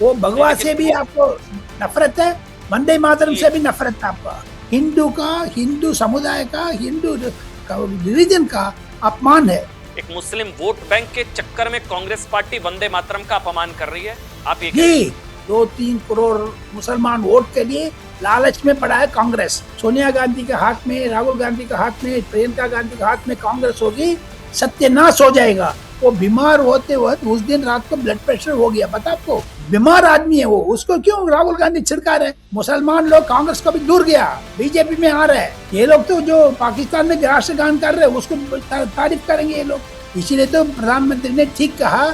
वो भगवा से लेकिन भी आपको नफरत है, वंदे मातरम से भी नफरत है आपका। हिंदू का, हिंदू समुदाय का, हिंदू रिलीजन का अपमान है। एक मुस्लिम वोट बैंक के चक्कर में कांग्रेस पार्टी वंदे मातरम का अपमान कर रही है, आप ये कह रहे हैं? 2-3 करोड़ मुसलमान वोट के लिए लालच में पड़ा है कांग्रेस। सोनिया गांधी के हाथ में, राहुल गांधी के हाथ में, प्रियंका गांधी के हाथ में कांग्रेस होगी, सत्यानाश हो जाएगा। वो बीमार होते वक्त उस दिन रात को ब्लड प्रेशर हो गया, पता आपको? बीमार आदमी है वो, उसको क्यों राहुल गांधी छिड़का रहे? मुसलमान लोग कांग्रेस को भी दूर गया, बीजेपी में आ रहे हैं। ये लोग तो जो पाकिस्तान में राष्ट्रगान कर रहे हैं उसको तारीफ करेंगे ये लोग। इसीलिए तो प्रधानमंत्री ने ठीक कहा,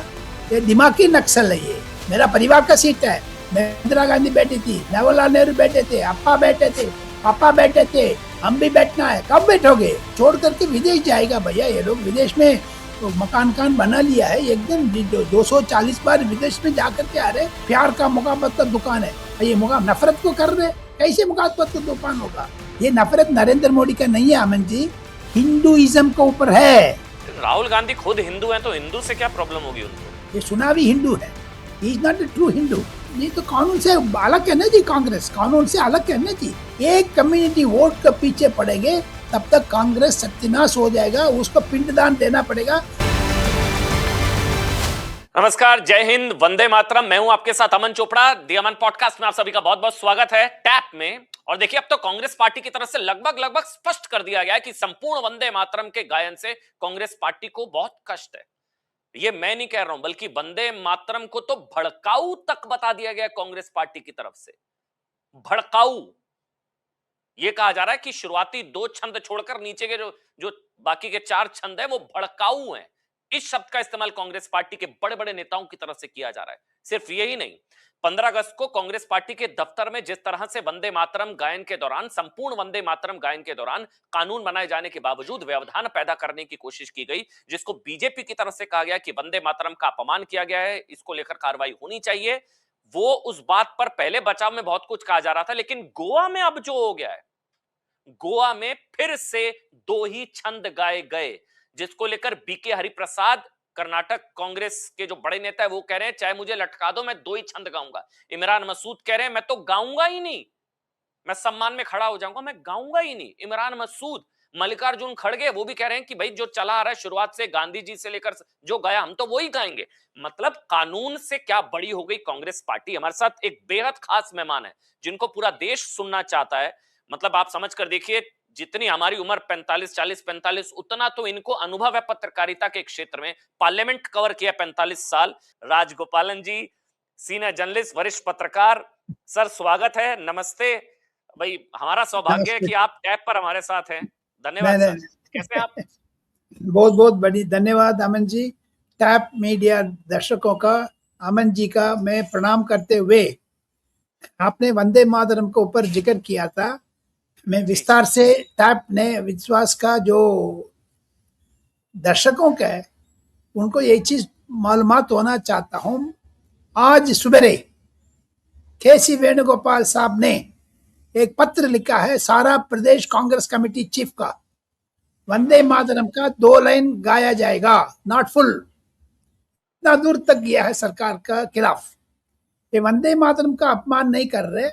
ये दिमागी नक्सल है। ये मेरा परिवार का सीट है। इंदिरा गांधी बैठी थी, जवाहरलाल नेहरू बैठे थे, अप्पा बैठे थे, पापा बैठे थे, हम भी बैठना है। कब बैठोगे? छोड़ करके विदेश जाएगा भैया ये लोग। विदेश में तो मकान बना लिया है एकदम, 240 बार विदेश में जाकर के आ रहे। प्यार का मुकाबत का दुकान है, ये नफरत को कर रहे। कैसे मुकाबत का दुकान होगा? ये नफरत नरेंद्र मोदी का नहीं है अमन जी, हिंदुइज्म के ऊपर है। राहुल गांधी खुद हिंदू हैं, तो हिंदू से क्या प्रॉब्लम होगी उनको? ये चुनावी हिंदू है, he is not a true Hindu. नहीं तो कानून से अलग है ना जी, कांग्रेस कानून से अलग है ना जी। एक कम्युनिटी वोट के पीछे पड़ेंगे तब तक कांग्रेस सत्यानाश हो जाएगा, उसको पिंडदान देना पड़ेगा। नमस्कार, जय हिंद, वंदे मातरम। मैं हूं आपके साथ अमन चोपड़ा। दी अमन पॉडकास्ट में आप सभी का बहुत बहुत स्वागत है, टैप में। और देखिए, अब तो कांग्रेस पार्टी की तरफ से लगभग स्पष्ट कर दिया गया है कि संपूर्ण वंदे मातरम के गायन से कांग्रेस पार्टी को बहुत कष्ट है। ये मैं नहीं कह रहा हूं, बल्कि वंदे मातरम को तो भड़काऊ तक बता दिया गया कांग्रेस पार्टी की तरफ से। भड़काऊ ये कहा जा रहा है कि शुरुआती 2 छंद छोड़कर नीचे के जो जो बाकी के 4 छंद है वो भड़काऊ हैं। इस शब्द का इस्तेमाल कांग्रेस पार्टी के बड़े बड़े नेताओं की तरफ से किया जा रहा है। सिर्फ यही नहीं, 15 अगस्त को कांग्रेस पार्टी के दफ्तर में जिस तरह से वंदे मातरम गायन के दौरान, संपूर्ण वंदे मातरम गायन के दौरान कानून बनाए जाने के बावजूद व्यवधान पैदा करने की कोशिश की गई, जिसको बीजेपी की तरफ से कहा गया कि वंदे मातरम का अपमान किया गया है, इसको लेकर कार्रवाई होनी चाहिए। वो उस बात पर पहले बचाव में बहुत कुछ कहा जा रहा था, लेकिन गोवा में अब जो हो गया है, गोवा में फिर से 2 ही छंद गाए गए, जिसको लेकर बीके हरिप्रसाद, कर्नाटक कांग्रेस के जो बड़े नेता है, वो कह रहे हैं चाहे मुझे लटका दो, मैं 2 ही छंद गाऊंगा। इमरान मसूद कह रहे हैं मैं तो गाऊंगा ही नहीं, मैं सम्मान में खड़ा हो जाऊंगा, मैं गाऊंगा ही नहीं। इमरान मसूद, मल्लिकार्जुन खड़गे वो भी कह रहे हैं कि भाई जो चला आ रहा है शुरुआत से, गांधी जी से लेकर जो गया, हम तो वो ही गाएंगे। मतलब कानून से क्या बड़ी हो गई कांग्रेस पार्टी। हमारे साथ एक बेहद खास मेहमान है जिनको पूरा देश सुनना चाहता है। मतलब आप समझ कर देखिए, जितनी हमारी उम्र 45 उतना तो इनको अनुभव है पत्रकारिता के क्षेत्र में। पार्लियामेंट कवर किया 45 साल। राजगोपालन जी, सीनियर जर्नलिस्ट, वरिष्ठ पत्रकार। सर स्वागत है, नमस्ते। भाई हमारा सौभाग्य है नमस्ते। कि आप टैब पर हमारे साथ हैं। धन्यवाद नहीं सर। नहीं, कैसे हैं आप? बहुत बहुत बड़ी धन्यवाद अमन जी। टैप मीडिया दर्शकों का, अमन जी का मैं प्रणाम करते हुए, आपने वंदे मातरम के ऊपर जिक्र किया था, मैं जी विस्तार से टैप ने विश्वास का जो दर्शकों का है उनको ये चीज मालूमात होना चाहता हूँ। आज सुबह केसी वेणुगोपाल साहब ने एक पत्र लिखा है सारा प्रदेश कांग्रेस कमेटी चीफ का, वंदे मातरम का 2 लाइन गाया जाएगा, नॉट फुल। इतना दूर तक गया है सरकार का खिलाफ। ये वंदे मातरम का अपमान नहीं कर रहे।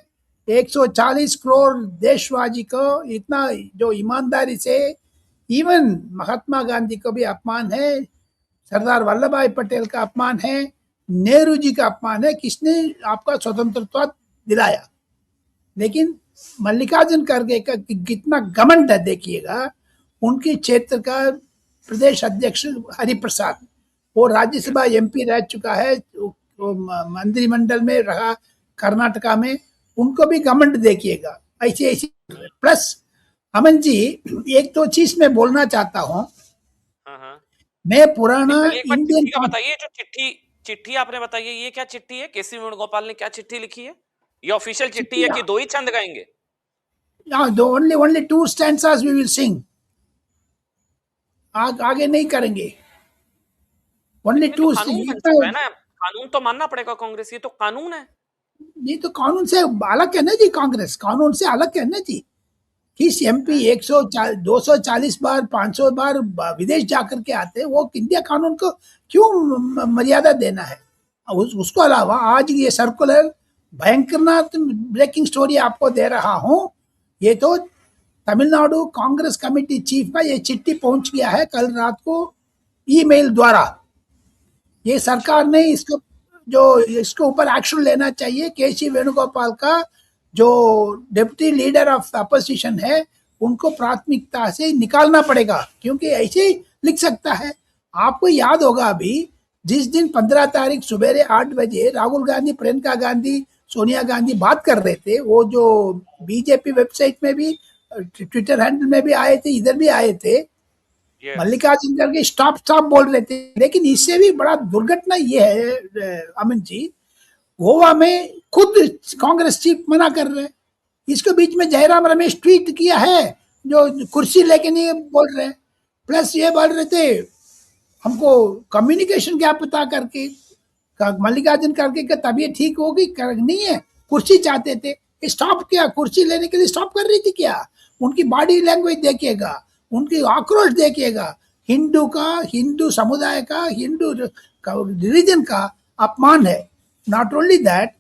140 करोड़ देशवासी को इतना जो ईमानदारी से, इवन महात्मा गांधी को भी अपमान है, सरदार वल्लभ भाई पटेल का अपमान है, नेहरू जी का अपमान है। किसने आपका स्वतंत्रता दिलाया? लेकिन मल्लिकार्जुन खड़गे का कितना घमंड है देखिएगा। उनके क्षेत्र का प्रदेश अध्यक्ष हरिप्रसाद, वो राज्यसभा एमपी रह चुका है, मंत्रिमंडल में रहा कर्नाटका में, उनको भी घमंड देखिएगा। ऐसे ऐसे प्लस अमन जी, एक तो चीज मैं बोलना चाहता हूँ। हाँ। मैं पुराना पहले एक बार इंडियन चिट्ठी का बताइए, जो चिट्ठी आपने बताई है, ये क्या चिट्ठी है? केसी वेणुगोपाल ने क्या चिट्ठी लिखी है? ये ऑफिशियल चिट्ठी है कि 2 ही छंद गाएंगे? Only 2 stanzas we will sing, आगे नहीं करेंगे। ओनली तो 2। कानून बन चुका है ना, कानून तो मानना पड़ेगा कांग्रेस, ये तो कानून है। नहीं तो कानून से अलग है ना जी, कांग्रेस कानून से अलग है ना जी। किस एमपी 240 बार 500 बार विदेश जाकर के आते हैं, वो इंडिया कानून को क्यों मर्यादा देना है? उसको अलावा आज ये सर्कुलर भयंकरनाथ ब्रेकिंग स्टोरी आपको दे रहा हूं। ये तो तमिलनाडु कांग्रेस कमेटी चीफ का ये चिट्ठी पहुंच गया है कल रात को ईमेल द्वारा। ये सरकार ने इसको जो इसके ऊपर एक्शन लेना चाहिए। केसी वेणुगोपाल का जो डिप्टी लीडर ऑफ अपोजिशन है उनको प्राथमिकता से निकालना पड़ेगा, क्योंकि ऐसे ही लिख सकता है। आपको याद होगा अभी जिस दिन 15 तारीख सुबह 8 बजे राहुल गांधी, प्रियंका गांधी, सोनिया गांधी बात कर रहे थे, वो जो बीजेपी वेबसाइट में भी, ट्विटर हैंडल में भी आए थे, इधर भी आए थे, मल्लिकार्जुन खड़गे स्टॉप स्टॉप बोल रहे थे। लेकिन इससे भी बड़ा दुर्घटना ये है अमन जी, गोवा में खुद कांग्रेस चीफ मना कर रहे हैं। इसके बीच में जयराम रमेश ट्वीट किया है जो कुर्सी लेके नहीं बोल रहे, प्लस ये बोल रहे थे हमको कम्युनिकेशन क्या पता करके मल्लिकार्जुन खड़गे का तबीयत ठीक होगी, नहीं है, कुर्सी चाहते थे। स्टॉप किया, कुर्सी लेने के लिए स्टॉप कर रही थी क्या? उनकी बॉडी लैंग्वेज देखिएगा, उनकी आक्रोश देखिएगा। हिंदू का, हिंदू समुदाय का, हिंदू रिलीजन का अपमान है। नॉट ओनली दैट,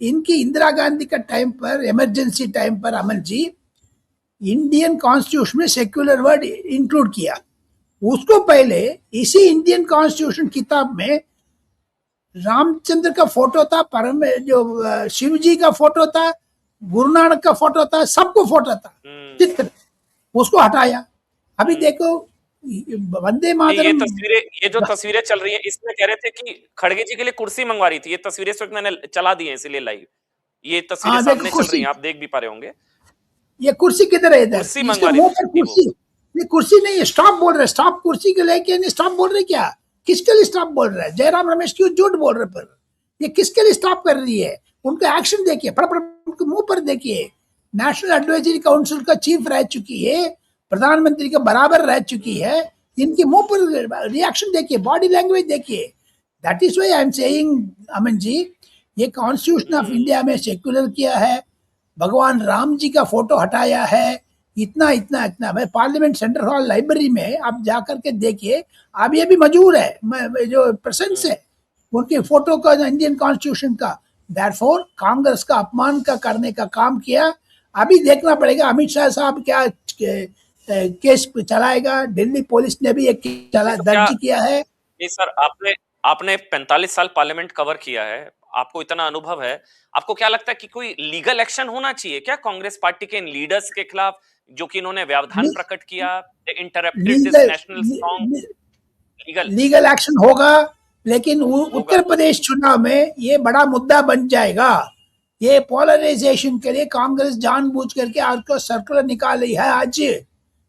इनकी इंदिरा गांधी का टाइम पर, इमरजेंसी टाइम पर अमन जी, इंडियन कॉन्स्टिट्यूशन में सेक्युलर वर्ड इंक्लूड किया। उसको पहले इसी इंडियन कॉन्स्टिट्यूशन किताब में रामचंद्र का फोटो था, परम जो शिव जी का फोटो था, गुरु नानक का फोटो था, सबको फोटो था, चित्र, उसको हटाया। अभी देखो वंदे मातरम, ये जो तस्वीरें चल रही हैं इसमें कह रहे थे कि खड़गे जी के लिए कुर्सी मंगवा रही थी। ये तस्वीरें इस वक्त मैंने चला दी हैं इसीलिए लाइव, ये तस्वीरें सामने चल रही हैं, आप देख भी पा रहे होंगे। ये कुर्सी किधर है? इधर कुर्सी मंगवा रही थी कुर्सी, ये कुर्सी नहीं है, स्टॉप बोल रहे, स्टॉप कुर्सी के लेके नहीं, स्टॉप बोल रहे क्या? किसके लिए स्टॉप बोल रहा है? जयराम रमेश क्यों झूठ बोल रहे? पर ये किसके लिए स्टॉप कर रही है? उनका एक्शन देखिए, उनके मुंह पर देखिए। नेशनल एडवाइजरी काउंसिल का चीफ रह चुकी है, प्रधानमंत्री के बराबर रह चुकी है, इनके मुंह पर रिएक्शन देखिए, बॉडी लैंग्वेज देखिए। That is why I am saying Aman ji, ये कॉन्स्टिट्यूशन ऑफ इंडिया में सेक्युलर किया है, भगवान राम जी का फोटो हटाया है, इतना इतना इतना। मैं पार्लियामेंट सेंट्रल हॉल लाइब्रेरी में आप जाकर के देखिए, अब ये भी मौजूद है जो प्रेजेंस है उनके फोटो का, इंडियन कॉन्स्टिट्यूशन का। देयरफॉर कांग्रेस का अपमान का करने का काम किया। अभी देखना पड़ेगा अमित शाह साहब क्या केस चलाएगा। दिल्ली पुलिस ने भी एक दर्ज किया है। नहीं सर, आपने 45 साल पार्लियामेंट कवर किया है, आपको इतना अनुभव है, आपको क्या लगता है कि कोई लीगल एक्शन होना चाहिए क्या कांग्रेस पार्टी के इन लीडर्स के खिलाफ, जो कि इन्होंने व्यवधान प्रकट किया, interrupted this national song? Legal action होगा, लेकिन उत्तर प्रदेश चुनाव में ये बड़ा मुद्दा बन जाएगा। ये पोलराइजेशन के लिए कांग्रेस जानबूझ करके आज को सर्कुलर निकाल रही है आज,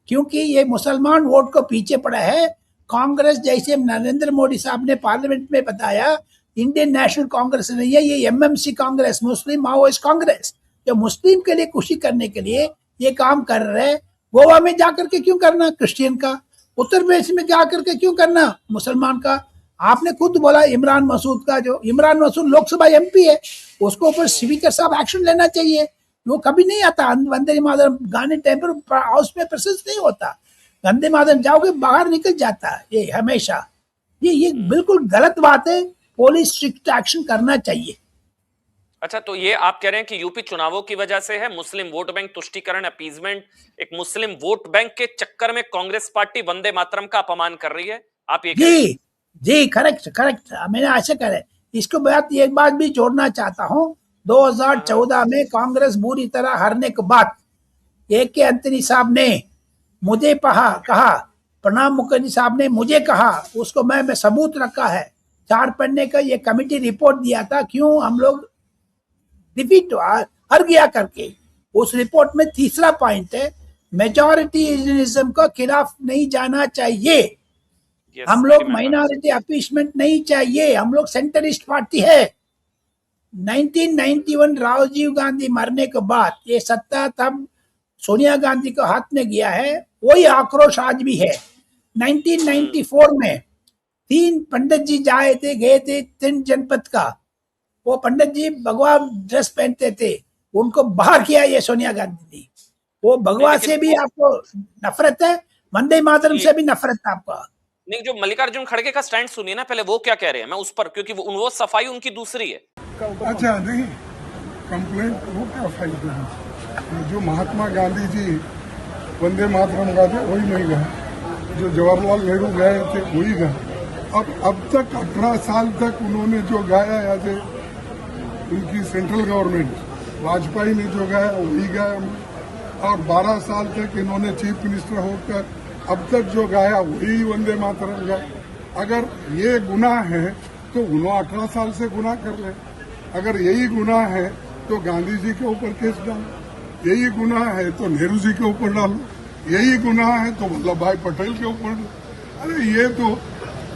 क्योंकि ये मुसलमान वोट को पीछे पड़ा है। कांग्रेस, जैसे नरेंद्र मोदी साहब ने पार्लियामेंट में बताया, इंडियन नेशनल कांग्रेस नहीं है, ये एमएमसी कांग्रेस, मुस्लिम माओइस्ट कांग्रेस, जो मुस्लिम के लिए खुशी करने के लिए ये काम कर रहे हैं। गोवा में जाकर के क्यों करना क्रिश्चियन का? उत्तर प्रदेश में जाकर के क्यों करना मुसलमान का? आपने खुद बोला इमरान मसूद का, जो इमरान मसूद लोकसभा एमपी है, उसको ऊपर स्पीकर साहब एक्शन लेना चाहिए। वो कभी नहीं आता वंदे मातरम गाने टाइम पर, हाउस में प्रेजेंस नहीं होता। वंदे मातरम जाओगे बाहर निकल जाता है ये हमेशा। ये बिल्कुल गलत बात है, पुलिस स्ट्रिक्ट एक्शन करना चाहिए। अच्छा, तो ये आप कह रहे हैं कि यूपी चुनावों की वजह से है, मुस्लिम वोट बैंक तुष्टीकरण, अपीजमेंट, एक मुस्लिम वोट बैंक के चक्कर में कांग्रेस पार्टी वंदे मातरम का अपमान कर रही है, आप ये कह रहे हैं? जी करेक्ट, मैंने ऐसे करे। इसको बात एक बात भी जोड़ना चाहता हूँ, 2014 में कांग्रेस बुरी तरह हारने के बाद AK अंतनी साहब ने मुझे कहा, प्रणब मुखर्जी साहब ने मुझे कहा, उसको मैं सबूत रखा है, 4 पन्ने का ये कमिटी रिपोर्ट दिया था, क्यों हम लोग डिफीट हार गया करके। उस रिपोर्ट में तीसरा पॉइंट है, मेजॉरिटीजम को खिलाफ नहीं जाना चाहिए। हम लोग माइनॉरिटी अपीसमेंट नहीं चाहिए, हम लोग सेंटरिस्ट पार्टी है। 1991 राजीव गांधी मरने के बाद ये सत्ता तब सोनिया गांधी को हाथ में गया है, वही आक्रोश आज भी है। 1994 में 3 पंडित जी गए थे 3 जनपद का, वो पंडित जी भगवा ड्रेस पहनते थे, उनको बाहर किया ये सोनिया गांधी ने। वो भगवा से भी आपको नफरत है, वंदे मातरम से भी नफरत है आपका। नहीं, जो मल्लिकार्जुन खड़गे का स्टैंड सुनिए ना पहले, वो क्या कह रहे हैं, मैं उस पर, क्योंकि वो सफाई उनकी दूसरी है। अच्छा नहीं, कंप्लेंट वो क्या फायदा है? जो महात्मा गांधी जी वंदे मातरम गाते वही नहीं गए, जो जवाहरलाल नेहरू गए थे वही गए। अब तक 18 साल तक उन्होंने जो गाया है, उनकी सेंट्रल गवर्नमेंट वाजपेयी ने जो गाया वही गाया, और 12 साल तक इन्होंने चीफ मिनिस्टर होकर अब तक जो गाया वही वंदे मातरम गाया। अगर ये गुनाह है तो उन्होंने 18 साल से गुनाह कर ले। अगर यही गुनाह है तो गांधी जी के ऊपर केस डालो, यही गुनाह है तो नेहरू जी के ऊपर डालो, यही गुनाह है तो वल्लभ भाई पटेल के ऊपर डालो। अरे ये तो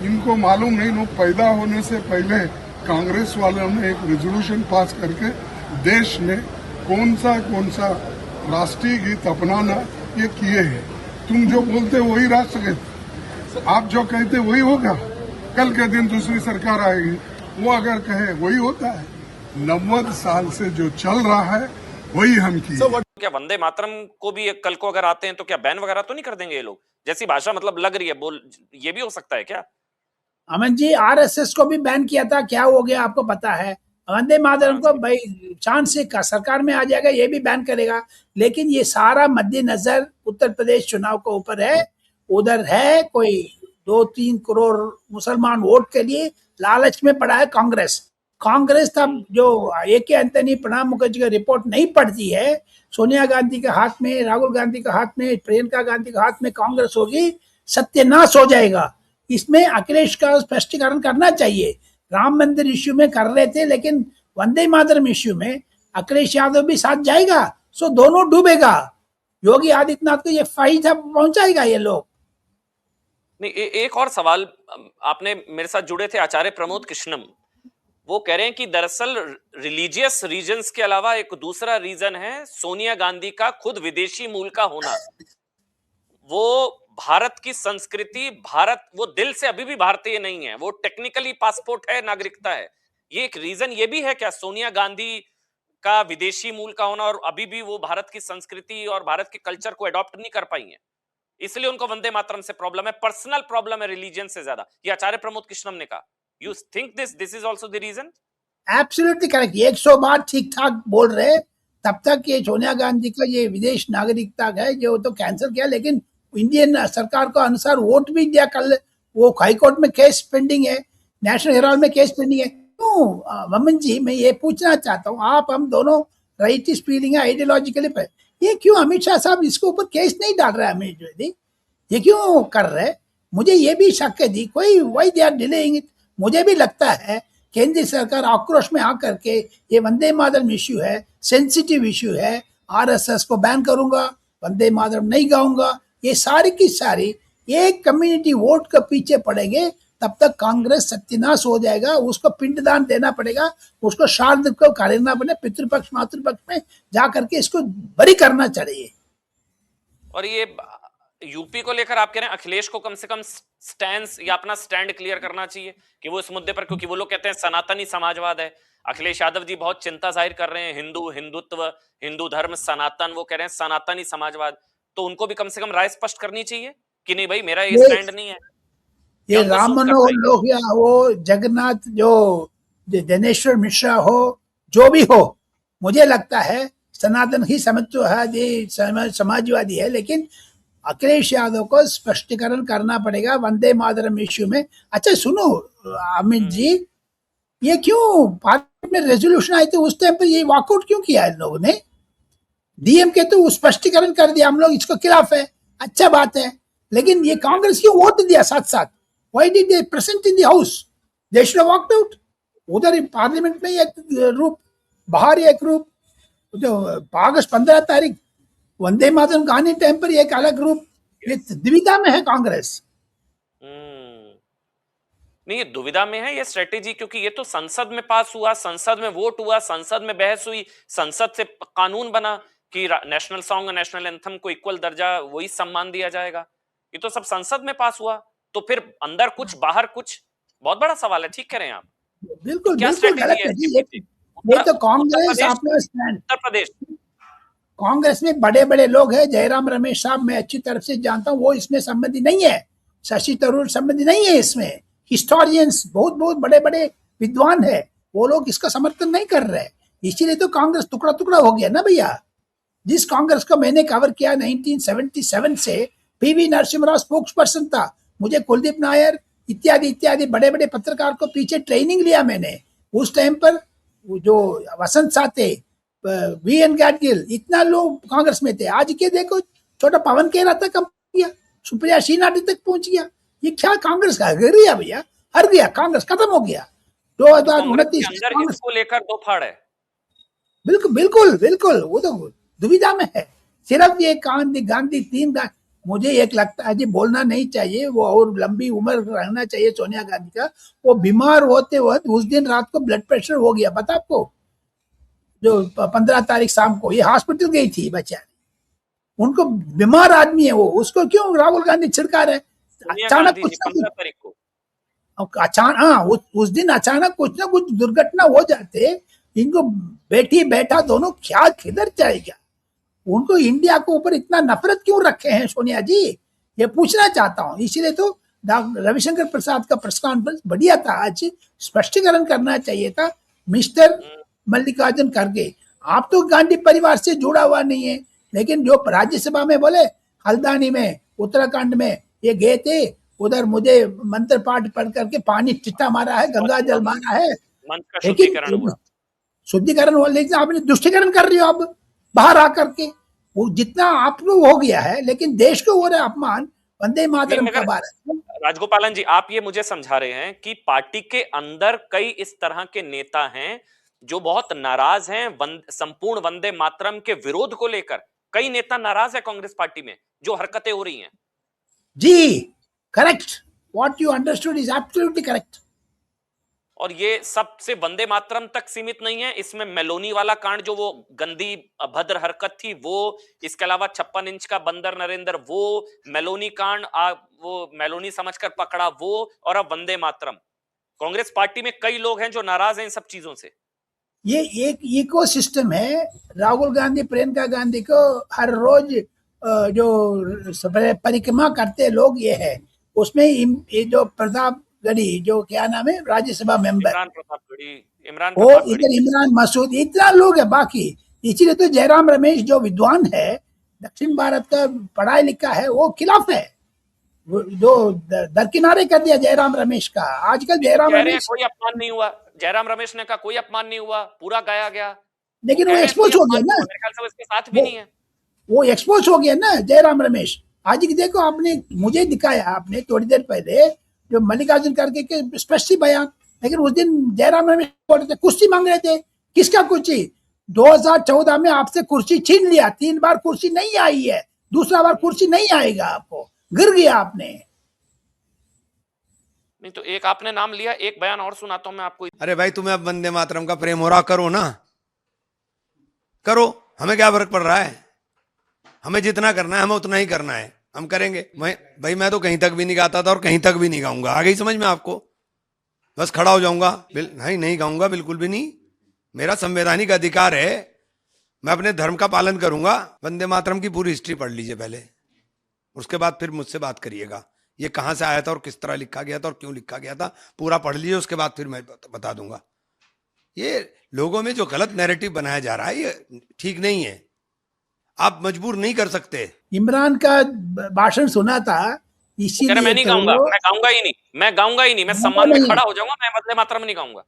इनको मालूम नहीं, लोग पैदा होने से पहले कांग्रेस वालों ने एक रेजोल्यूशन पास करके देश में कौन सा राष्ट्रीय गीत अपनाना ये किए हैं। तुम जो बोलते वही राष्ट्रगीत, आप जो कहते वही होगा। कल के दिन दूसरी सरकार आएगी, वो अगर कहे वही होता है। 90 साल से जो चल रहा है वही हम किए। क्या वंदे मातरम को भी कल को अगर आते हैं तो क्या बैन वगैरह तो नहीं कर देंगे ये लोग? जैसी भाषा मतलब लग रही है, बोल ये भी हो सकता है क्या? अमन जी, आरएसएस को भी बैन किया था, क्या हो गया आपको पता है? वंदे मातरम को भाई चांद से सरकार में आ जाएगा, ये भी बैन करेगा। लेकिन ये सारा मद्देनजर उत्तर प्रदेश चुनाव के ऊपर है। उधर है कोई 2-3 करोड़ मुसलमान वोट के लिए लालच में पड़ा है कांग्रेस। कांग्रेस तब जो AK एंटनी, प्रणब मुखर्जी का रिपोर्ट नहीं पढ़ती है, सोनिया गांधी के हाथ में, राहुल गांधी के हाथ में, प्रियंका गांधी के हाथ में कांग्रेस होगी, सत्यानाश हो जाएगा। इसमें अखिलेश का स्पष्टीकरण करना चाहिए। राम मंदिर इश्यू में कर रहे थे, लेकिन वंदे मातरम इश्यू में अखिलेश यादव भी साथ जाएगा, सो दोनों डूबेगा। योगी आदित्यनाथ को ये फायदा पहुंचाएगा ये लोग। नहीं, एक और सवाल, आपने मेरे साथ जुड़े थे आचार्य प्रमोद कृष्णम, वो कह रहे हैं कि दरअसल रिलीजियस रीजंस के अलावा एक दूसरा रीजन है सोनिया गांधी का खुद विदेशी मूल का होना। वो भारत की संस्कृति, भारत, वो दिल से अभी भी भारतीय नहीं है, वो टेक्निकली पासपोर्ट है, नागरिकता है। ये एक रीजन ये भी है क्या, सोनिया गांधी का विदेशी मूल का होना, और अभी भी वो भारत की संस्कृति और भारत के कल्चर को अडॉप्ट नहीं कर पाई है, इसलिए उनको वंदे मातरम से प्रॉब्लम है, पर्सनल प्रॉब्लम है रिलीजन से ज्यादा? ये आचार्य प्रमोद कृष्णम ने कहा। You think this is also the reason? Absolutely correct. 100 बार ठीक ठाक बोल रहे। तब तक ये सोनिया गांधी का ये विदेश नागरिकता है जो तो कैंसिल किया, लेकिन इंडियन सरकार को अनुसार वोट भी दिया। कल वो हाई कोर्ट में केस पेंडिंग है, नेशनल हेराल्ड में केस पेंडिंग है। तो ममन जी, मैं ये पूछना चाहता हूँ, आप हम दोनों राइटिस्ट फीलिंग है आइडियोलॉजिकली पर, ये क्यों अमित शाह साहब इसके ऊपर केस नहीं डाल रहे? अमित द्विवेदी ये क्यों कर रहे? मुझे ये भी शक है जी, कोई why they are delaying it. मुझे भी लगता है केंद्रीय सरकार आक्रोश में आकर के, ये वंदे मातरम इश्यू है, सेंसिटिव इश्यू है, आरएसएस को बैन करूंगा, वंदे मातरम नहीं गाऊंगा, ये सारी की सारी एक कम्युनिटी वोट के पीछे पड़ेंगे, तब तक कांग्रेस सत्यानाश हो जाएगा। उसको पिंडदान देना पड़ेगा, उसको श्राद्ध को करना पड़ेगा, पितृपक्ष मातृपक्ष में जा करके इसको बरी करना चाहिए। और ये यूपी को लेकर आप कह रहे हैं अखिलेश को कम से कम स्टैंड या अपना स्टैंड क्लियर करना चाहिए कि वो इस मुद्दे पर, क्योंकि वो लोग कहते हैं सनातनी समाजवाद है। अखिलेश यादव जी बहुत चिंता जाहिर कर रहे हैं, हिंदुत्व, हिंदू धर्म, सनातन, वो कह रहे हैं सनातनी समाजवाद। तो उनको भी कम से कम राय स्पष्ट करनी चाहिए कि नहीं भाई, मेरा ये स्टैंड नहीं है। ये राम मनोहर लोहिया हो, जगन्नाथ जो दिनेश्वर मिश्रा हो, जो भी हो, मुझे लगता है सनातन ही समाजवादी है, लेकिन अखिलेश यादव को स्पष्टीकरण करना पड़ेगा वंदे मातरम इश्यू में। अच्छा सुनो अमित जी, ये क्यों पार्लियामेंट में रेजोल्यूशन आई थी उस टाइम पर ये वॉकआउट क्यों किया इन लोगों ने? डीएमके तो स्पष्टीकरण कर दिया, हम लोग इसको खिलाफ है, अच्छा बात है, लेकिन ये कांग्रेस क्यों वोट दिया साथ साथ? Why did they present in the house? They should have walked out. उधर पार्लियामेंट में एक रूप, बाहर एक रूप। जो अगस्त 15 तारीख वंदे मातरम गाने टाइम पर एक अलग रूप, ये दुविधा में है कांग्रेस। नहीं, ये दुविधा में है ये स्ट्रेटेजी, क्योंकि ये तो संसद में पास हुआ, संसद में वोट हुआ, संसद में बहस हुई, संसद से कानून बना कि नेशनल सॉन्ग और नेशनल एंथम को इक्वल दर्जा, वही सम्मान दिया जाएगा। ये तो सब संसद में पास हुआ, तो फिर अंदर कुछ बाहर कुछ, बहुत बड़ा सवाल है। ठीक कह रहे हैं आप, बिल्कुल क्या बिल्कुल गलत है जी। ये तो कांग्रेस अपना स्टैंड, उत्तर प्रदेश कांग्रेस में बड़े बड़े लोग हैं, जयराम रमेश साहब मैं अच्छी तरह से जानता हूँ, वो इसमें संबंधी नहीं है। शशि तरूर संबंधी नहीं है इसमें। हिस्टोरियंस बहुत बहुत बड़े बड़े विद्वान है, वो लोग इसका समर्थन नहीं कर रहे, इसीलिए तो कांग्रेस टुकड़ा टुकड़ा हो गया ना भैया। जिस कांग्रेस को मैंने कवर किया 1977 से, PV Narasimha Rao spokes person था, मुझे कुलदीप नायर इत्यादि इत्यादि बड़े बड़े पत्रकार को पीछे ट्रेनिंग लिया मैंने। उस टाइम पर जो वसंत साथे, वी एन गाडगिल, इतना लोग कांग्रेस में थे। आज के देखो, छोटा पवन खेरा तक कम किया, सुप्रिया श्रीनाथ तक पहुंच गया। ये क्या कांग्रेस का गिर गया भैया, हर गया, कांग्रेस खत्म हो गया। कांग्रेस 2029 के अंदर इसको लेकर दो फाड़ है। बिल्कुल बिल्कुल बिल्कुल, वो तो दुविधा में है। सिर्फ ये गांधी गांधी तीन मुझे एक लगता है जी, बोलना नहीं चाहिए वो, और लंबी उम्र रहना चाहिए सोनिया गांधी का। वो बीमार होते वक्त उस दिन रात को ब्लड प्रेशर हो गया, पता आपको? जो 15 तारीख शाम को ये हॉस्पिटल गई थी बच्चा, उनको बीमार आदमी है वो, उसको क्यों राहुल गांधी छिड़का रहे? अचानक कुछ ना 15 तारीख को अचानक, हाँ, उस दिन अचानक कुछ ना कुछ दुर्घटना हो जाते, इनको बैठी बैठा दोनों क्या किधर जाएगा? उनको इंडिया के ऊपर इतना नफरत क्यों रखे हैं सोनिया जी, ये पूछना चाहता हूँ। इसीलिए तो रविशंकर प्रसाद का प्रेस कॉन्फ्रेंस बढ़िया था, आज स्पष्टीकरण करना चाहिए था मिस्टर मल्लिकार्जुन खड़गे। आप तो गांधी परिवार से जुड़ा हुआ नहीं है, लेकिन जो राज्यसभा में बोले, हल्द्वानी में उत्तराखंड में ये गए थे, उधर मुझे मंत्र पाठ पढ़ करके पानी चिट्टा मारा है, गंगा जल मारा है, मंच का शुद्धिकरण हुआ। शुद्धिकरण हुआ, लेकिन आपने दुष्टीकरण कर रही हो अब बाहर आकर के। वो जितना आपको हो गया है, लेकिन देश को हो रहा है अपमान वंदे मातरम का बारे। राजगोपालन जी, आप ये मुझे समझा रहे हैं कि पार्टी के अंदर कई इस तरह के नेता हैं जो बहुत नाराज हैं संपूर्ण वंदे मातरम के विरोध को लेकर। कई नेता नाराज है कांग्रेस पार्टी में, जो हरकतें हो रही हैं। जी correct, what you understood is absolutely correct. और ये सबसे वंदे मातरम तक सीमित नहीं है, इसमें मेलोनी वाला कांड, जो वो गंदी अभद्र हरकत थी वो, इसके अलावा 56 इंच का बंदर नरेंद्र वो, मेलोनी कांड वो मेलोनी समझकर पकड़ा वो, और अब वंदे मातरम। कांग्रेस पार्टी में कई लोग हैं जो नाराज हैं इन सब चीजों से। ये एक इको सिस्टम है। राहुल गांधी प्रियंका गांधी को हर रोज जो परिक्रमा करते लोग ये है, उसमें ये जो प्रताप गढ़ी, जो क्या नाम है, राज्यसभा मेंबर, वो इधर इमरान मसूद, इतना लोग है बाकी। इसीलिए तो जयराम रमेश जो विद्वान है, दक्षिण भारत का पढ़ाई लिखा है, वो खिलाफ है, जो दरकिनारे कर दिया जयराम रमेश का। आजकल जयराम रमेश, कोई अपमान नहीं हुआ, जयराम रमेश ने कहा कोई अपमान नहीं हुआ, पूरा गाया गया, लेकिन वो एक्सपोज हो गया ना, मेरे ख्याल से उसके साथ भी नहीं है, वो एक्सपोज हो गया ना जयराम रमेश। आज की देखो, आपने मुझे दिखाया आपने थोड़ी देर पहले जो मल्लिकार्जुन खड़गे के स्पष्ट बयान, लेकिन उस दिन जयराम रमेश कुर्सी मांग रहे थे। किसका कुर्सी? 2014 में आपसे कुर्सी छीन लिया, 3 बार कुर्सी नहीं आई है, दूसरा बार कुर्सी नहीं आएगा आपको, गिर गया आपने। नहीं तो एक आपने नाम लिया, एक बयान और सुनाता हूं मैं आपको। अरे भाई, तुम्हें अब वंदे मातरम का प्रेम हो रहा, करो ना, करो, हमें क्या फर्क पड़ रहा है? हमें जितना करना है हमें उतना ही करना है, हम करेंगे। मैं तो कहीं तक भी नहीं गाता था और कहीं तक भी नहीं गाऊंगा, आ गई समझ में आपको? बस खड़ा हो जाऊंगा, नहीं गाऊंगा, बिल्कुल भी नहीं। मेरा संवैधानिक अधिकार है, मैं अपने धर्म का पालन करूंगा। वंदे मातरम की पूरी हिस्ट्री पढ़ लीजिए पहले, उसके बाद फिर मुझसे बात करिएगा। ये कहां से आया था और किस तरह लिखा गया था और क्यों लिखा गया था, पूरा पढ़ लीजिए, उसके बाद फिर मैं बता दूंगा। ये लोगों में जो गलत नैरेटिव बनाया जा रहा है, ये ठीक नहीं है, आप मजबूर नहीं कर सकते। इमरान का भाषण सुना था, इसीलिए मैं नहीं गाऊंगा, मैं गाऊंगा ही नहीं, मैं सम्मान में खड़ा हो जाऊंगा, मैं वंदे मातरम नहीं गाऊंगा।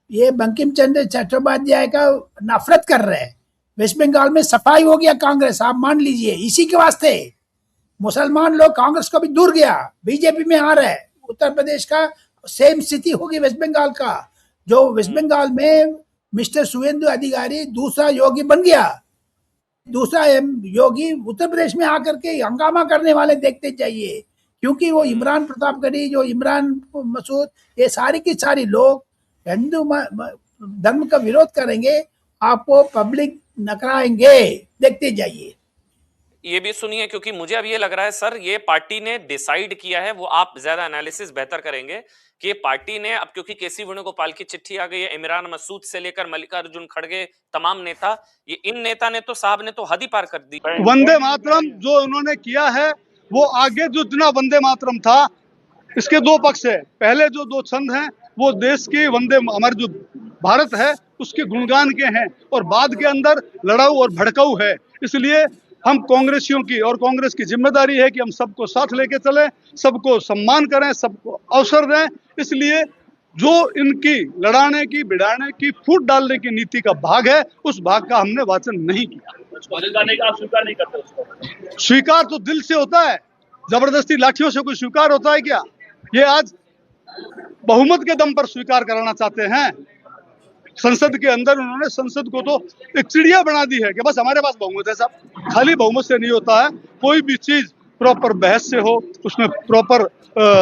ये बंकिम चंद्र चट्टोपाध्याय का नफरत कर रहे हैं। वेस्ट बंगाल में सफाई हो गया कांग्रेस, आप मान लीजिए, इसी के वास्ते मुसलमान लोग कांग्रेस को भी दूर गया, बीजेपी में आ रहे हैं। उत्तर प्रदेश का सेम स्थिति होगी वेस्ट बंगाल का। जो वेस्ट बंगाल में मिस्टर शुवेंदु अधिकारी दूसरा योगी बन गया, दूसरा योगी उत्तर प्रदेश में आकर के हंगामा करने वाले देखते चाहिए, क्योंकि वो इमरान प्रतापगढ़ी, जो इमरान मसूद, ये सारी की सारी लोग हिंदू धर्म का विरोध करेंगे, आपको पब्लिक नकराएंगे, देखते जाइए। ये भी सुनिए, क्योंकि मुझे अब ये लग रहा है सर, ये पार्टी ने डिसाइड किया है, वो आप ज्यादा एनालिसिस बेहतर करेंगे, कि ये पार्टी ने अब, क्योंकि केसी वेणुगोपाल की चिट्ठी आ गई है, इमरान मसूद से लेकर मल्लिकार्जुन खड़गे, तमाम नेता, ये इन नेता ने तो साहब ने तो हद ही पार कर दी। वंदे मातरम जो उन्होंने किया है वो आगे जो जितना वंदे मातरम था, इसके दो पक्ष है। पहले जो दो छंद हैं वो देश की वंदे, हमारे जो भारत है उसके गुणगान के हैं, और बाद के अंदर लड़ाऊ और भड़काऊ है। इसलिए हम कांग्रेसियों की और कांग्रेस की जिम्मेदारी है कि हम सबको साथ लेके चलें, सबको सम्मान करें, सबको अवसर दें। इसलिए जो इनकी लड़ाने की, भिड़ाने की, फूट डालने की नीति का भाग है, उस भाग का हमने वाचन नहीं किया। स्वीकार नहीं करते उसको। स्वीकार तो दिल से होता है, जबरदस्ती लाठियों से कोई स्वीकार होता है क्या? ये आज बहुमत के दम पर स्वीकार कराना चाहते हैं। संसद के अंदर उन्होंने संसद को तो एक चिड़िया बना दी है कि बस हमारे पास बहुमत है। साहब, खाली बहुमत से नहीं होता है, कोई भी चीज प्रॉपर बहस से हो, उसमें प्रॉपर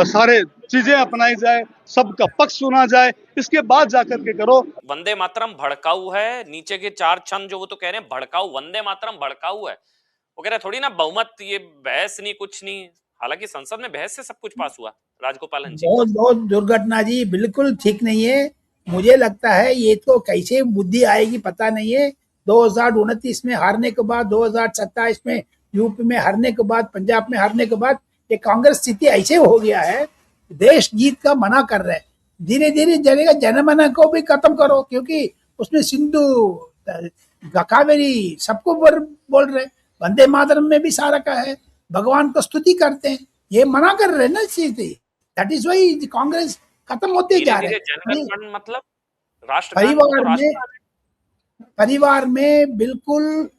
सारे चीजें अपनाई जाए, सबका पक्ष सुना जाए, इसके बाद जाकर के करो। वंदे मातरम भड़काऊ है, नीचे के चार छंद जो वो तो कह रहे हैं भड़काऊ, वंदे मातरम भड़काऊ है। वो कह रहे थोड़ी ना बहुमत, ये बहस नहीं, कुछ नहीं। हालांकि संसद में बहस से सब कुछ पास हुआ। राजगोपालन जी, बहुत बहुत दुर्घटना जी, बिल्कुल ठीक नहीं है। मुझे लगता है ये तो कैसे बुद्धि आएगी पता नहीं है। 2029 में हारने के बाद, 2027 में यूपी में हारने के बाद, पंजाब में हारने के बाद ये कांग्रेस स्थिति ऐसे हो गया है, देश जीत का मना कर रहे हैं। धीरे धीरे जलेगा, जनमना को भी खत्म करो, क्योंकि उसमें सिंधु, कावेरी सबको बोल रहे। वंदे मातरम में भी सारा का है, भगवान को स्तुति करते हैं, ये मना कर रहे हैं ना स्थिति। दैट इज वाई कांग्रेस खत्म होते जा रहे हैं। मतलब राष्ट्रगान परिवार में बिल्कुल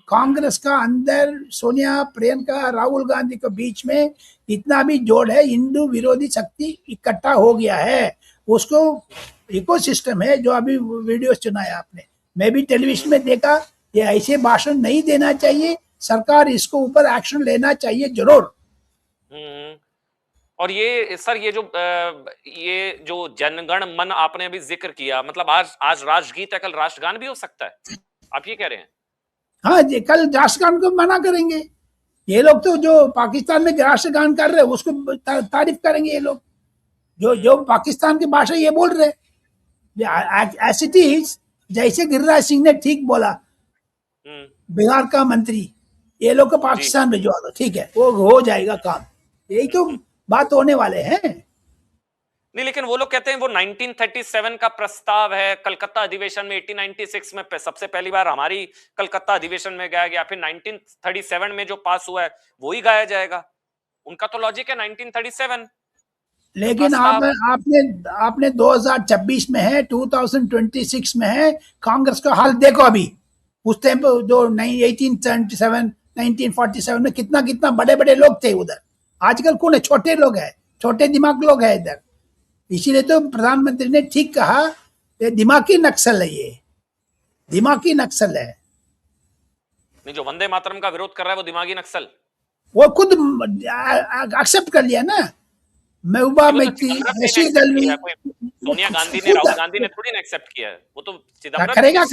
कांग्रेस का अंदर सोनिया, प्रियंका, राहुल गांधी के बीच में इतना भी जोड़ है, हिंदू विरोधी शक्ति इकट्ठा हो गया है। उसको इकोसिस्टम है जो अभी वीडियो सुनाया आपने, मैं भी टेलीविजन में देखा। ये ऐसे भाषण नहीं देना चाहिए, सरकार इसको ऊपर एक्शन लेना चाहिए जरूर। और ये सर, ये जो जनगण मन आपने अभी जिक्र किया, मतलब आज राष्ट्रगीत है, कल राष्ट्रगान भी हो सकता है, आप ये कह रहे हैं? हाँ जी, कल राष्ट्रगान को मना करेंगे ये लोग। तो जो पाकिस्तान में राष्ट्रगान कर रहे हैं उसको तारीफ करेंगे ये लोग, जो पाकिस्तान की भाषा ये बोल रहे। एज इट इज, जैसे गिरिराज सिंह ने ठीक बोला, बिहार का मंत्री, ये लोग को पाकिस्तान भिजवा दो, ठीक है, वो हो जाएगा काम। यही तो बात होने वाले हैं। नहीं, लेकिन वो लोग कहते हैं वो 1937 का प्रस्ताव है, कलकत्ता अधिवेशन में 1896 में सबसे पहली बार हमारी कलकत्ता अधिवेशन में गाया गया, फिर 1937 में जो पास हुआ है वो ही गाया जाएगा। उनका तो लॉजिक है 1937। लेकिन आपने 2026 में है, 2026 में है, कांग्रेस का हाल देखो अभी। उस टाइम पे जो 1877, 1947 में कितना बड़े बड़े लोग थे उधर। आजकल कौन है? छोटे लोग हैं, छोटे दिमाग लोग हैं इधर। इसीलिए तो प्रधानमंत्री ने ठीक कहा, ये दिमागी नक्सल है, ये दिमागी नक्सल है। नहीं, जो वंदे मातरम का विरोध कर रहा है वो दिमागी नक्सल, वो खुद एक्सेप्ट कर लिया ना। महबूबा मुफ्ती, रशीद दलवी, सोनिया गांधी ने, राहुल गांधी ने थोड़ी ना एक्सेप्ट किया है। वो तो चिदंबरम करेगा,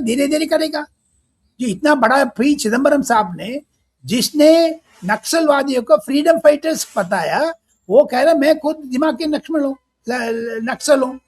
धीरे धीरे करेगा। जो इतना बड़ा फ्री चिदंबरम साहब ने, जिसने नक्सलवादियों को फ्रीडम फाइटर्स बताया, वो कह रहा मैं खुद दिमाग के नक्सल हूँ।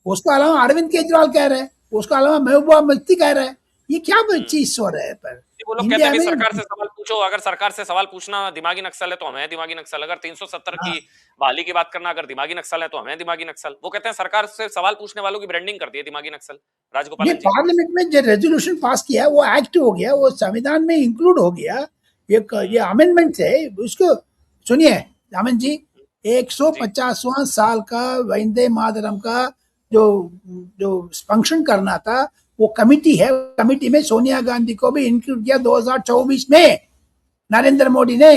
उसके अलावा अरविंद केजरीवाल कह रहे हैं, उसके अलावा महबूबा मुफ्ती कह रहे हैं। ये क्या चीज हो रहा है? पर वो लोग कहते हैं सरकार से सवाल पूछो, अगर सरकार से सवाल पूछना दिमागी नक्सल है तो हमें दिमागी नक्सल, अगर 370 की बहाली की बात करना अगर दिमागी नक्सल है तो हमें दिमागी नक्सल। वो कहते हैं सरकार से सवाल पूछने वालों की ब्रांडिंग कर दी है दिमागी नक्सल। राजगोपाल जी, पार्लियामेंट में जो रेजोल्यूशन पास किया वो एक्ट हो गया, वो संविधान में इंक्लूड हो गया। ये अमेंडमेंट है, उसको सुनिए रामन जी। 150वां साल का वंदे मातरम का जो फंक्शन करना था, वो कमिटी है, कमिटी में सोनिया गांधी को भी इंक्लूड किया 2024 में। नरेंद्र मोदी ने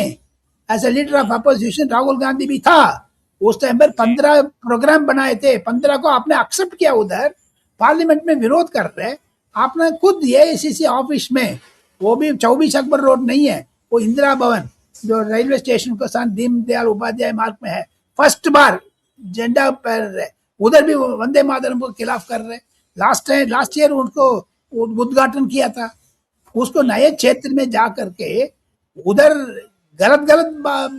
as a leader of opposition, Rahul Gandhi भी था उस टाइम पर। 15 प्रोग्राम बनाए थे, 15 को आपने एक्सेप्ट किया। उधर पार्लियामेंट में विरोध कर रहे आपने खुद एआईसीसी ऑफिस में, वो भी 24 अकबर रोड नहीं है, वो इंदिरा भवन जो रेलवे स्टेशन के साथ दीनदयाल उपाध्याय मार्ग में है, फर्स्ट बार झंडा पैर रहे, उधर भी वंदे मातरम को खिलाफ कर रहे। लास्ट ईयर उनको उद्घाटन किया था, उसको नए क्षेत्र में जा करके उधर गलत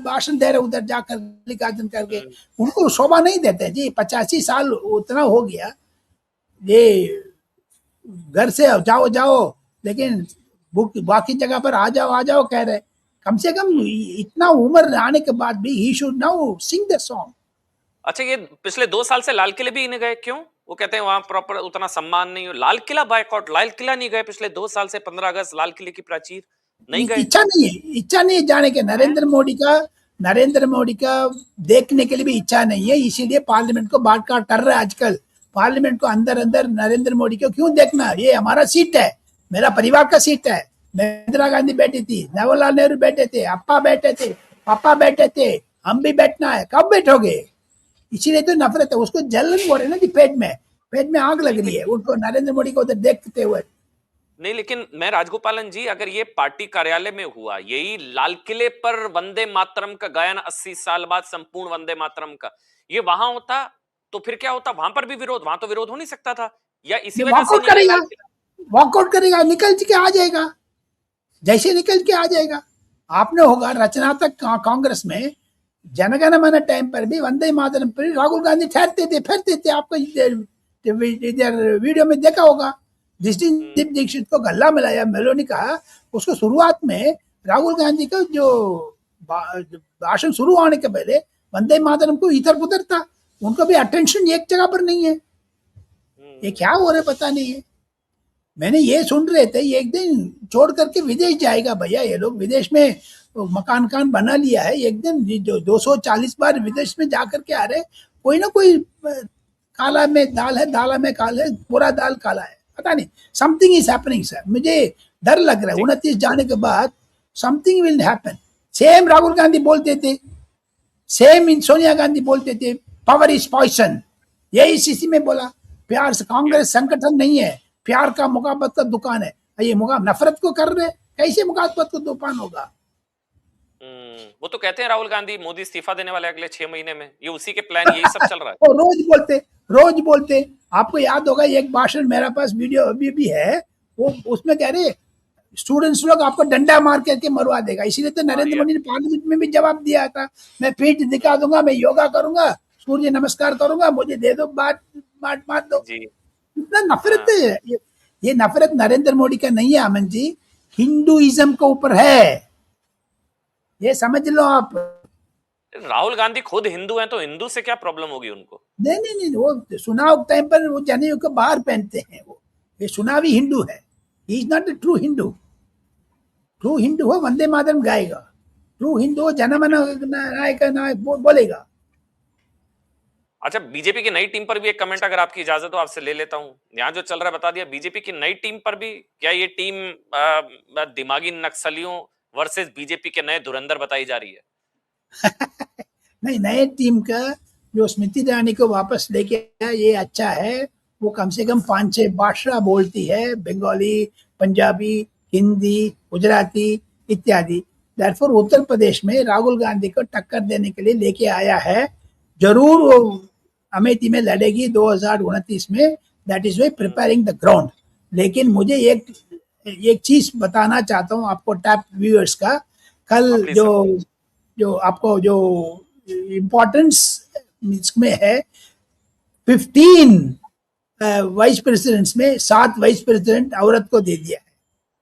भाषण दे रहे, उधर जाकर मल्लिकार्जुन करके। उनको शोभा नहीं देते जी। 85 साल उतना हो गया, ये घर से जाओ, लेकिन बाकी जगह पर आ जाओ कह रहे। कम से कम इतना उम्र आने के बाद भी he should now sing the song. अच्छा, ये पिछले 2 साल से लाल किले भी नहीं गए, क्यों? वो कहते हैं वहां प्रॉपर उतना सम्मान नहीं हो। लाल किला बायकॉट, लाल किला नहीं गए पिछले 2 साल से। 15 अगस्त लाल किले की प्राचीर नहीं गए। इच्छा नहीं है जाने के। नरेंद्र मोदी का देखने के लिए भी इच्छा नहीं है, इसीलिए पार्लियामेंट को बाहर काट कर रहा है आजकल। पार्लियामेंट को अंदर नरेंद्र मोदी को क्यों देखना? ये हमारा सीट है, मेरा परिवार का सीट है। इंदिरा गांधी बैठी थी, जवाहरलाल नेहरू बैठे थे, अप्पा बैठे थे, पापा बैठे थे, हम भी बैठना है। कब बैठोगे? इसीलिए तो नफरत है। उसको जलन हो रही है ना कि पेट में आग लग रही है उनको नरेंद्र मोदी को उधर देखते हुए। नहीं, लेकिन मैं राजगोपालन जी, अगर ये पार्टी कार्यालय में हुआ, यही लाल किले पर वंदे मातरम का गायन 80 साल बाद संपूर्ण वंदे मातरम का, ये वहां होता तो फिर क्या होता? वहां पर भी विरोध, वहां तो विरोध हो नहीं सकता था, या इसी वजह से नहीं करेगा, लाल किला? वॉकआउट करेगा, निकल के आ जाएगा, जैसे निकल के आ जाएगा। आपने होगा रचनात्मक कांग्रेस में जनगण मन टाइम पर भी वंदे मातरम पर राहुल गांधी ठहरते थे, फिरते थे। आपको इधर वीडियो में देखा होगा। जिस दिन दीप दीक्षित को गला मिलाया मेलो ने कहा, उसको शुरुआत में राहुल गांधी का जो भाषण शुरू होने के पहले वंदे मातरम को इधर उधर था। उनको भी अटेंशन एक जगह पर नहीं है। ये क्या हो रहा है पता नहीं है। मैंने ये सुन रहे थे ये एक दिन छोड़ करके विदेश जाएगा भैया। ये लोग विदेश में मकान बना लिया है। एक दिन जो 240 बार विदेश में जाकर के आ रहे, कोई ना कोई काला में दाल है, दाला में काला है, पूरा दाल काला है, पता नहीं। Something is happening sir. मुझे डर लग रहा है 29 जाने के बाद something will happen. Same Rahul Gandhi बोलते थे, सेम सोनिया गांधी बोलते थे, पावर इज पॉइजन। यही इसी में बोला। प्यार से कांग्रेस संगठन नहीं है, प्यार का मुकाबत का दुकान है। ये नफरत को कर रहे, कैसे मुकाबत को दुकान होगा? वो तो कहते हैं राहुल गांधी मोदी इस्तीफा देने वाले अगले 6 महीने में। ये उसी के प्लान, यही सब चल रहा है। वो रोज बोलते। आपको याद होगा एक भाषण मेरे पास वीडियो अभी भी है, वो उसमें कह रहे स्टूडेंट्स लोग आपको डंडा मार करके मरवा देगा। इसीलिए तो नरेंद्र मोदी ने पार्लियामेंट में भी जवाब दिया था, मैं पीठ दिखा दूंगा, मैं योगा करूंगा, सूर्य नमस्कार करूंगा, मुझे दे दो, मार दो। इतना नफरत है। ये नफरत नरेंद्र मोदी का नहीं है अमन जी, हिंदुइज्म के ऊपर है। ये समझ लो आप। राहुल गांधी खुद हिंदू हैं, तो हिंदू से क्या प्रॉब्लम होगी उनको? नहीं, वो चुनाव टाइम पर वो जनेऊ को बाहर पहनते हैं। वो ये चुनावी हिंदू है। He is not a true Hindu. True Hindu हो वंदे मातरम गाएगा, ट्रू हिंदू हो जनगण नायक बोलेगा। अच्छा, बीजेपी की नई टीम पर भी एक कमेंट अगर आपकी इजाजत हो आपसे ले लेता हूं। यहाँ जो चल रहा है बता दिया। बीजेपी की नई टीम पर भी, क्या ये टीम दिमागी नक्सलियों वर्सेस बीजेपी के नए धुरंधर बताई जा रही है? नहीं, नए टीम का जो स्मृति ईरानी को वापस लेके आया ये अच्छा है। वो कम से कम 5-6 भाषा बोलती है, बंगाली, पंजाबी, हिंदी, गुजराती इत्यादि। देयरफॉर उत्तर प्रदेश में राहुल गांधी को टक्कर देने के लिए लेके आया है। जरूर वो अमेठी में लड़ेगी 2029 में। That is way preparing the ground. लेकिन मुझे एक चीज बताना चाहता हूँ आपको, टैप व्यूअर्स का। कल जो आपको जो इम्पोर्टेंस में है, 15 वाइस प्रेसिडेंट्स में 7 वाइस प्रेसिडेंट औरत को दे दिया है।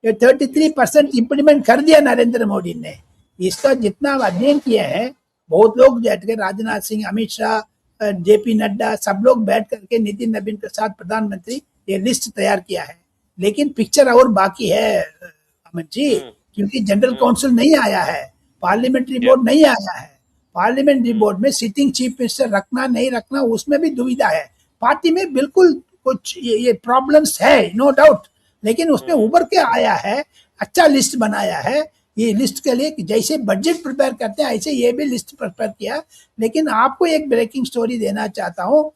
ये 33% इम्प्लीमेंट कर दिया नरेंद्र मोदी ने। इसका जितना अध्ययन किया है, बहुत लोग बैठ के, राजनाथ सिंह, अमित शाह, जेपी नड्डा, सब लोग बैठ करके नितिन नवीन के साथ प्रधानमंत्री ये लिस्ट तैयार किया है। लेकिन पिक्चर और बाकी है अमित जी, क्योंकि जनरल काउंसिल नहीं आया है, पार्लियामेंट्री बोर्ड नहीं आया है। पार्लियामेंट्री बोर्ड में सिटिंग चीफ मिनिस्टर रखना नहीं रखना, उसमें भी दुविधा है। पार्टी में बिल्कुल कुछ ये प्रॉब्लम्स है, नो डाउट। लेकिन उसमें उभर के आया है, अच्छा लिस्ट बनाया है। ये लिस्ट के लिए जैसे बजट प्रिपेयर करते हैं ऐसे ये भी लिस्ट प्रिपेयर किया। लेकिन आपको एक ब्रेकिंग स्टोरी देना चाहता हूँ।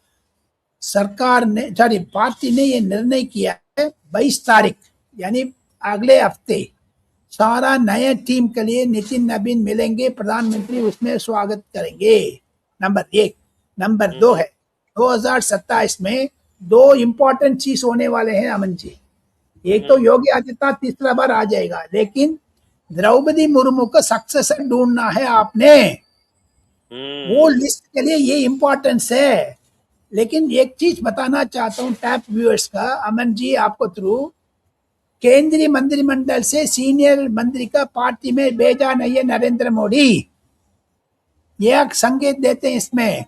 पार्टी ने ये निर्णय किया है 22 तारीख यानी अगले हफ्ते सारा नया टीम के लिए नितिन नवीन मिलेंगे, प्रधानमंत्री उसमें स्वागत करेंगे। नंबर 1। नंबर 2 है 2027 में 2 इम्पोर्टेंट चीज होने वाले हैं अमन जी। एक तो योगी आदित्यनाथ तीसरा बार आ जाएगा, लेकिन द्रौपदी मुर्मू का सक्सेसर ढूंढना है आपने। वो लिस्ट के लिए ये इम्पोर्टेंस है। लेकिन एक चीज बताना चाहता हूँ टैप व्यूअर्स का, अमन जी आपको थ्रू, केंद्रीय मंत्रिमंडल से सीनियर मंत्री का पार्टी में भेजा नहीं है नरेंद्र मोदी। ये एक संकेत देते हैं इसमें।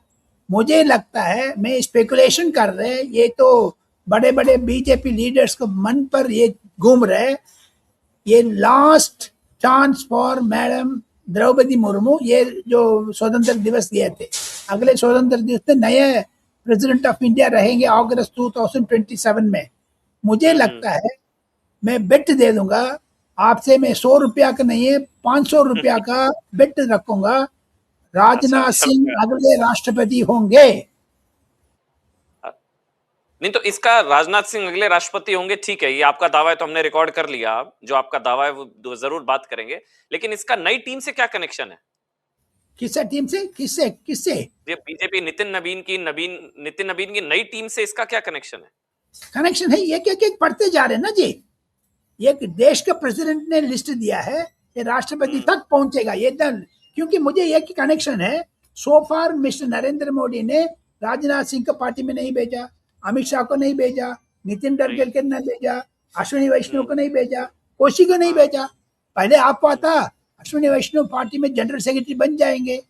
मुझे लगता है, मैं स्पेकुलेशन कर रहे हैं, ये तो बड़े बड़े बीजेपी लीडर्स को मन पर ये घूम रहे, ये last chance for madam Draupadi Murmu. ये जो स्वतंत्र दिवस गए थे, अगले स्वतंत्र दिवस में नए प्रेसिडेंट ऑफ इंडिया रहेंगे अगस्त 2027 में। मुझे लगता है, मैं बेट दे दूंगा आपसे, मैं 100 रुपया का नहीं है 500 रुपया का बेट रखूंगा, राजनाथ सिंह अगले राष्ट्रपति होंगे। नहीं तो इसका राजनाथ सिंह अगले राष्ट्रपति होंगे, ठीक है, ये आपका दावा है तो हमने रिकॉर्ड कर लिया। जो आपका दावा है वो जरूर बात करेंगे, लेकिन इसका नई टीम से क्या कनेक्शन है? किससे टीम से? किससे किससे? ये बीजेपी नितिन नबीन की नई टीम से इसका क्या कनेक्शन है? कनेक्शन है, ये क्या पढ़ते जा रहे हैं ना जी। ये देश के प्रेसिडेंट ने लिस्ट दिया है, ये राष्ट्रपति तक पहुंचेगा ये डन। क्योंकि मुझे ये कनेक्शन है, सो फार मिस्टर नरेंद्र मोदी ने राजनाथ सिंह को पार्टी में नहीं भेजा, अमित शाह को नहीं भेजा, नितिन गडकरी को नहीं भेजा, अश्विनी वैष्णव को नहीं भेजा, कोशी को नहीं भेजा। पहले आपको आता अश्विनी वैष्णव पार्टी में जनरल सेक्रेटरी बन जाएंगे,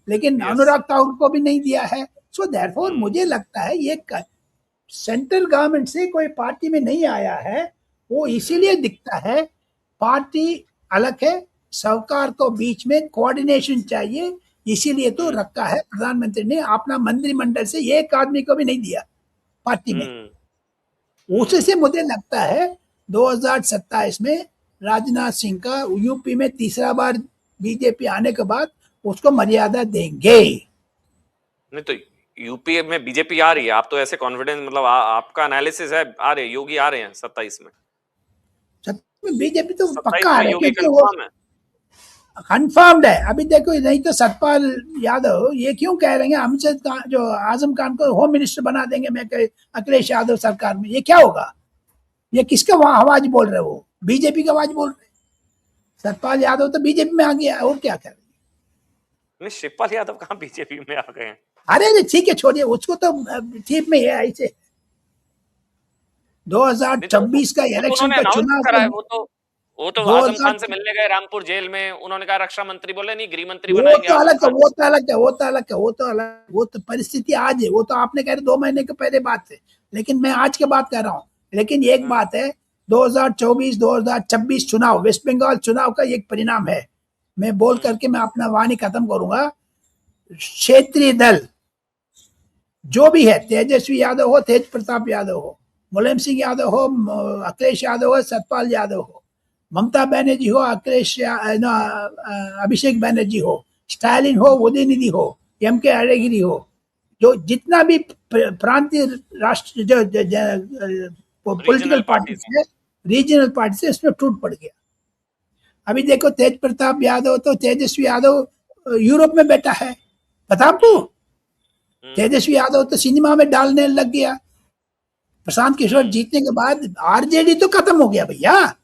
लेकिन अनुराग ठाकुर को भी नहीं दिया है। सो देयरफॉर मुझे लगता है ये सेंट्रल गवर्नमेंट से कोई पार्टी में नहीं आया है, वो इसीलिए दिखता है पार्टी अलग है, सरकार को बीच में कोऑर्डिनेशन चाहिए, इसीलिए तो रखा है। प्रधानमंत्री ने अपना मंत्रिमंडल से एक आदमी को भी नहीं दिया पार्टी में। उससे मुझे लगता है 2027 में राजनाथ सिंह का यूपी में तीसरा बार बीजेपी आने के बाद उसको मर्यादा देंगे। नहीं तो यूपी में बीजेपी आ रही है, आप तो ऐसे कॉन्फिडेंस, मतलब आपका एनालिसिस है, आ रहे योगी आ रहे हैं 27 में। बीजेपी तो पक्का आ योगी रहा है, कंफर्म्ड है। अभी देखो, नहीं तो सतपाल यादव ये क्यों कह रहे हैं हमसे जो आजम खान को होम मिनिस्टर बना देंगे मैं अखिलेश यादव सरकार में, ये क्या होगा? ये किसका आवाज बोल रहे हो? बीजेपी का आवाज बोल रहे। सतपाल यादव तो बीजेपी में आ गया, और क्या कर रहे? शिवपाल यादव कहाँ बीजेपी में आ गए हैं? अरे ठीक है, छोड़िए उसको, तो ठीक में है ऐसे। 2026 का इलेक्शन का चुनाव, वो तो आजम खान से मिलने गए रामपुर जेल में, उन्होंने कहा रक्षा मंत्री बोले नहीं गृह मंत्री वो बनाएंगे। तो अलग है, वो तो परिस्थिति आज है, वो तो आपने कह रहे 2 महीने के पहले बात है, लेकिन मैं आज के बात कर रहा हूँ। लेकिन एक बात है, 2024-2026 चुनाव, वेस्ट बंगाल चुनाव का एक परिणाम है। मैं बोल करके मैं अपना वाणी खत्म करूंगा। क्षेत्रीय दल जो भी है, तेजस्वी यादव हो, तेज प्रताप यादव हो, मुलायम सिंह यादव हो, अखिलेश यादव हो, सतपाल यादव हो, ममता बनर्जी हो, अभिषेक बनर्जी हो, स्टालिन हो, उदयनिधि हो, एम.के. अड़गिरी हो, जो जितना भी प्रांतीय राष्ट्र जो पॉलिटिकल पार्टी है, रीजनल पार्टी से उसमें टूट पड़ गया। अभी देखो, तेज प्रताप यादव तो तेजस्वी यादव यूरोप में बैठा है, पता आपको? तेजस्वी यादव तो सिनेमा में डालने लग गया। प्रशांत किशोर जीतने के बाद आरजेडी तो खत्म हो गया भैया,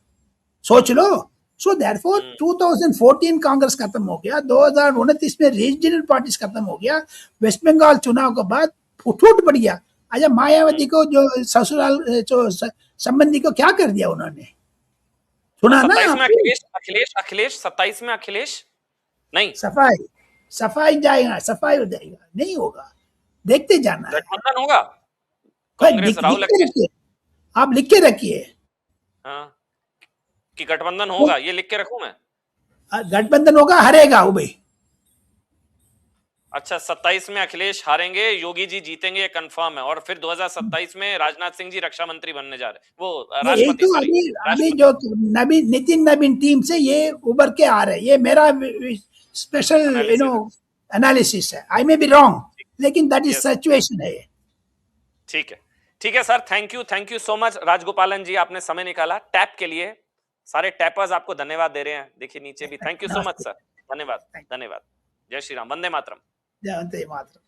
सोच लो। सो देयरफॉर 2014 कांग्रेस खत्म हो गया, 2029 में रीजनल पार्टीज खत्म हो गया, वेस्ट बंगाल चुनाव के बाद टूट पड़ गया। अच्छा, मायावती को जो ससुराल जो संबंधी को क्या कर दिया उन्होंने, सुना ना? अखिलेश 27 में अखिलेश नहीं, सफाई जाएगा, सफाई हो जाएगा, नहीं होगा, देखते जाना। गठबंधन होगा, आप लिख के रखिए कि गठबंधन होगा, ये लिख के रखूं मैं? गठबंधन होगा, हारेगा वो भाई। अच्छा, 27 में अखिलेश हारेंगे, योगी जी जीतेंगे, ये कंफर्म है। और फिर 2027 में राजनाथ सिंह जी रक्षा मंत्री बनने जा रहे, वो राष्ट्रपति। तो अभी जो नितिन नवीन टीम से ये उभर के आ रहे, ये मेरा स्पेशल एनालिसिस है। आई मे बी रॉन्ग, लेकिन दैट इज सिचुएशन है। ठीक है sir, thank you so much Rajagopalan ji, आपने समय निकाला टैप के लिए। सारे टैपर्स आपको धन्यवाद दे रहे हैं, देखिए नीचे भी। Thank you so much sir, धन्यवाद। जय श्री राम, वंदे मातरम। वंदे मातरम।